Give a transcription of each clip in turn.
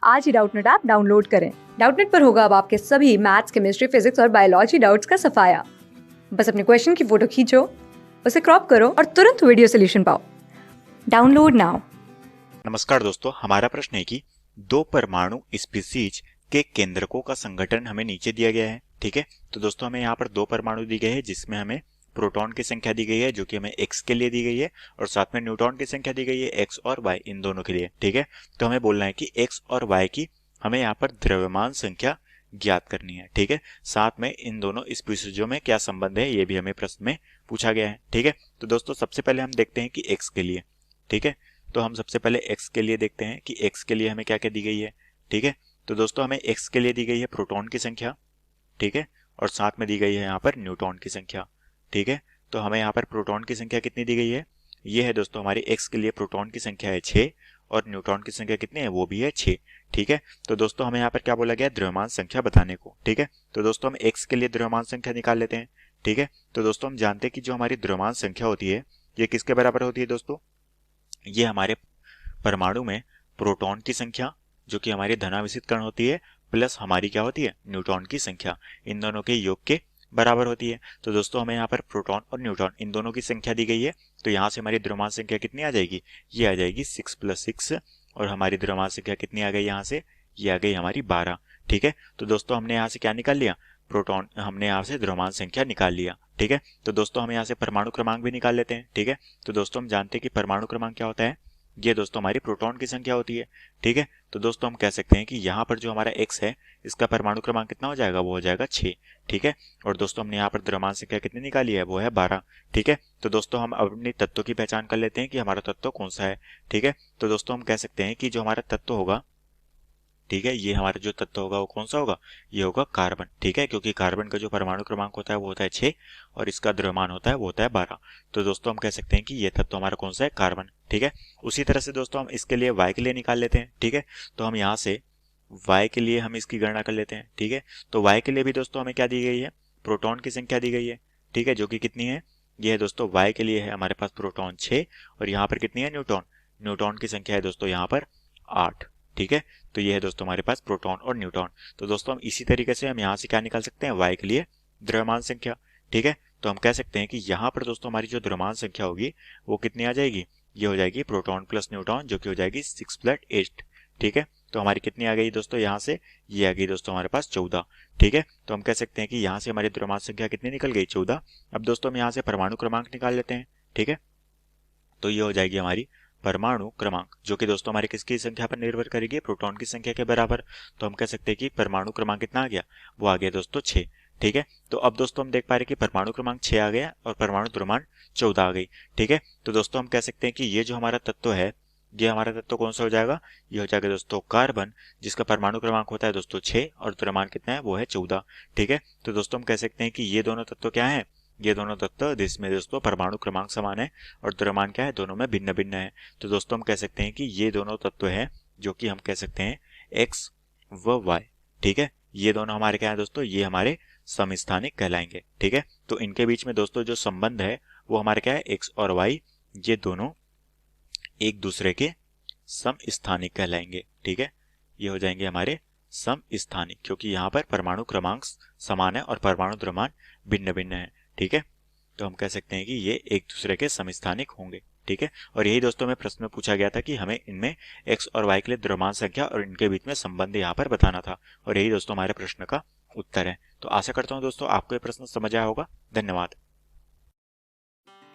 आज ही Doubtnut app download करें। Doubtnut पर होगा अब आपके सभी मैथ्स, केमिस्ट्री, फिजिक्स और बायोलॉजी डाउट्स का सफाया। बस अपने क्वेश्चन की फोटो खींचो, उसे क्रॉप करो और तुरंत वीडियो सोल्यूशन पाओ। Download now. नमस्कार दोस्तों, हमारा प्रश्न है कि दो परमाणु स्पीसीज के केंद्रकों का संगठन हमें नीचे दिया गया है। ठीक है, तो दोस्तों हमें यहाँ पर दो परमाणु दी गए हैं जिसमें हमें प्रोटॉन की संख्या दी गई है जो कि हमें x के लिए दी गई है और साथ में न्यूट्रॉन की संख्या दी गई है x और y इन दोनों के लिए। ठीक है, तो हमें बोलना है कि x और y की हमें यहाँ पर द्रव्यमान संख्या ज्ञात करनी है। ठीक है, साथ में इन दोनों स्पीसीजों में क्या संबंध है ये भी हमें प्रश्न में पूछा गया है। ठीक है, तो दोस्तों सबसे पहले हम देखते हैं कि x के लिए। ठीक है, तो हम सबसे पहले x के लिए देखते हैं कि x के लिए हमें क्या क्या दी गई है। ठीक है, तो दोस्तों हमें x के लिए दी गई है प्रोटॉन की संख्या। ठीक है, और साथ में दी गई है यहाँ पर न्यूट्रॉन की संख्या। ठीक है, तो हमें यहाँ पर प्रोटॉन की संख्या कितनी दी गई है, ये है दोस्तों हमारी x के लिए प्रोटॉन की संख्या है 6 और न्यूट्रॉन की संख्या कितनी है वो भी है 6। ठीक है, तो दोस्तों हमें यहाँ पर क्या बोला गया है, द्रव्यमान संख्या बताने को। ठीक है, तो दोस्तों हम x के लिए द्रव्यमान संख्या निकाल लेते हैं। ठीक है, तो दोस्तों हम जानते हैं कि जो हमारी द्रव्यमान संख्या होती है ये किसके बराबर होती है दोस्तों, ये हमारे परमाणु में प्रोटॉन की संख्या जो कि हमारी धनावेशित कण होती है प्लस हमारी क्या होती है न्यूट्रॉन की संख्या, इन दोनों के योग के बराबर होती है। तो दोस्तों हमें यहाँ पर प्रोटॉन और न्यूट्रॉन इन दोनों की संख्या दी गई है, तो यहाँ से हमारी द्रव्यमान संख्या कितनी आ जाएगी, ये आ जाएगी 6 + 6 और हमारी द्रव्यमान संख्या कितनी आ गई यहाँ से, ये आ गई हमारी 12। ठीक है, तो दोस्तों हमने यहाँ से क्या निकाल लिया, प्रोटॉन, हमने यहाँ से द्रव्यमान संख्या निकाल लिया। ठीक है, तो दोस्तों हम यहाँ से परमाणु क्रमांक भी निकाल लेते हैं। ठीक है, तो दोस्तों हम जानते हैं कि परमाणु क्रमांक क्या होता है, ये दोस्तों हमारी प्रोटॉन की संख्या होती है। ठीक है, तो दोस्तों हम कह सकते हैं कि यहाँ पर जो हमारा x है इसका परमाणु क्रमांक कितना हो जाएगा, वो हो जाएगा 6। ठीक है, और दोस्तों हमने यहाँ पर द्रव्यमान संख्या कितनी निकाली है, वो है 12। ठीक है, तो दोस्तों हम अपनी तत्वों की पहचान कर लेते हैं कि हमारा तत्व कौन सा है। ठीक है, तो दोस्तों हम कह सकते हैं कि जो हमारा तत्व होगा, ठीक है, ये हमारा जो तत्व होगा वो कौन सा होगा, ये होगा कार्बन। ठीक है, क्योंकि कार्बन का जो परमाणु क्रमांक होता है वो होता है 6 और इसका द्रव्यमान होता है वो होता है 12। तो दोस्तों हम कह सकते हैं कि ये तत्व हमारा कौन सा है, कार्बन। ठीक है, उसी तरह से दोस्तों हम इसके लिए y के लिए निकाल लेते हैं। ठीक है, तो हम यहाँ से y के लिए हम इसकी गणना कर लेते हैं। ठीक है, तो y के लिए भी दोस्तों हमें क्या दी गई है, प्रोटॉन की संख्या दी गई है। ठीक है, जो कि कितनी है, ये है दोस्तों y के लिए है हमारे पास प्रोटॉन 6 और यहाँ पर कितनी है न्यूट्रॉन, न्यूट्रॉन की संख्या है दोस्तों यहाँ पर 8। ठीक है, तो ये है दोस्तों हमारे पास प्रोटॉन और न्यूट्रॉन। तो दोस्तों हम इसी तरीके से हम यहाँ से क्या निकाल सकते हैं, y के लिए द्रव्यमान संख्या। ठीक है, तो हम कह सकते हैं कि यहाँ पर दोस्तों हमारी जो द्रव्यमान संख्या होगी वो कितनी आ जाएगी, ये हो जाएगी प्रोटॉन प्लस न्यूट्रॉन जो कि हो जाएगी 6 + 8। ठीक है, तो हमारी कितनी आ गई दोस्तों यहाँ से, ये आ गई दोस्तों हमारे पास 14। ठीक है, तो हम कह सकते हैं कि यहाँ से हमारी द्रव्यमान संख्या कितनी निकल गई, 14। अब दोस्तों हम यहाँ से परमाणु क्रमांक निकाल लेते हैं। ठीक है, तो ये हो जाएगी हमारी परमाणु क्रमांक जो कि दोस्तों हमारी किसकी संख्या पर निर्भर करेगी, प्रोटॉन की संख्या के बराबर। तो हम कह सकते हैं कि परमाणु क्रमांक कितना आ गया, वो आ गया दोस्तों 6। ठीक है, तो अब दोस्तों हम देख पा रहे हैं कि परमाणु क्रमांक 6 आ गया और परमाणु द्रव्यमान 14 आ गई। ठीक है, तो दोस्तों हम कह सकते हैं कि ये जो हमारा तत्व है, ये हमारा तत्व कौन सा हो जाएगा, ये हो जाएगा दोस्तों कार्बन, जिसका परमाणु क्रमांक होता है दोस्तों 6 और द्रव्यमान कितना है, वो है 14। ठीक है, तो दोस्तों हम कह सकते हैं कि ये दोनों तत्व क्या है, ये दोनों तत्व जिसमें दोस्तों परमाणु क्रमांक समान है और द्रव्यमान क्या है, दोनों में भिन्न भिन्न है। तो दोस्तों हम कह सकते हैं कि ये दोनों तत्व हैं जो कि हम कह सकते हैं x व y। ठीक है, ये दोनों हमारे क्या है दोस्तों, ये हमारे समस्थानिक कहलाएंगे। ठीक है, तो इनके बीच में दोस्तों जो संबंध है वो हमारे क्या है, x और y ये दोनों एक दूसरे के समस्थानिक कहलाएंगे। ठीक है, ये हो जाएंगे हमारे समस्थानिक क्योंकि यहाँ पर परमाणु क्रमांक समान है और परमाणु द्रव्यमान भिन्न भिन्न है। ठीक है, तो हम कह सकते हैं कि ये एक दूसरे के समस्थानिक होंगे। ठीक है, और यही दोस्तों में प्रश्न में पूछा गया था कि हमें इनमें x और y के लिए द्रव्यमान संख्या और इनके बीच में संबंध यहाँ पर बताना था और यही दोस्तों हमारे प्रश्न का उत्तर है। तो आशा करता हूँ दोस्तों आपको ये प्रश्न समझ आया होगा। धन्यवाद।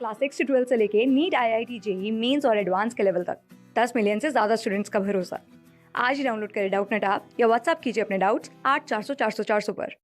क्लास 6 से 12 से लेके नीट, IIT, JEE मेंस और एडवांस के लेवल तक 10 मिलियन से ज्यादा स्टूडेंट्स का भरोसा। आज ही डाउनलोड करें डाउटनेट ऐप या व्हाट्सएप कीजिए अपने डाउट्स 8400 400 400 पर।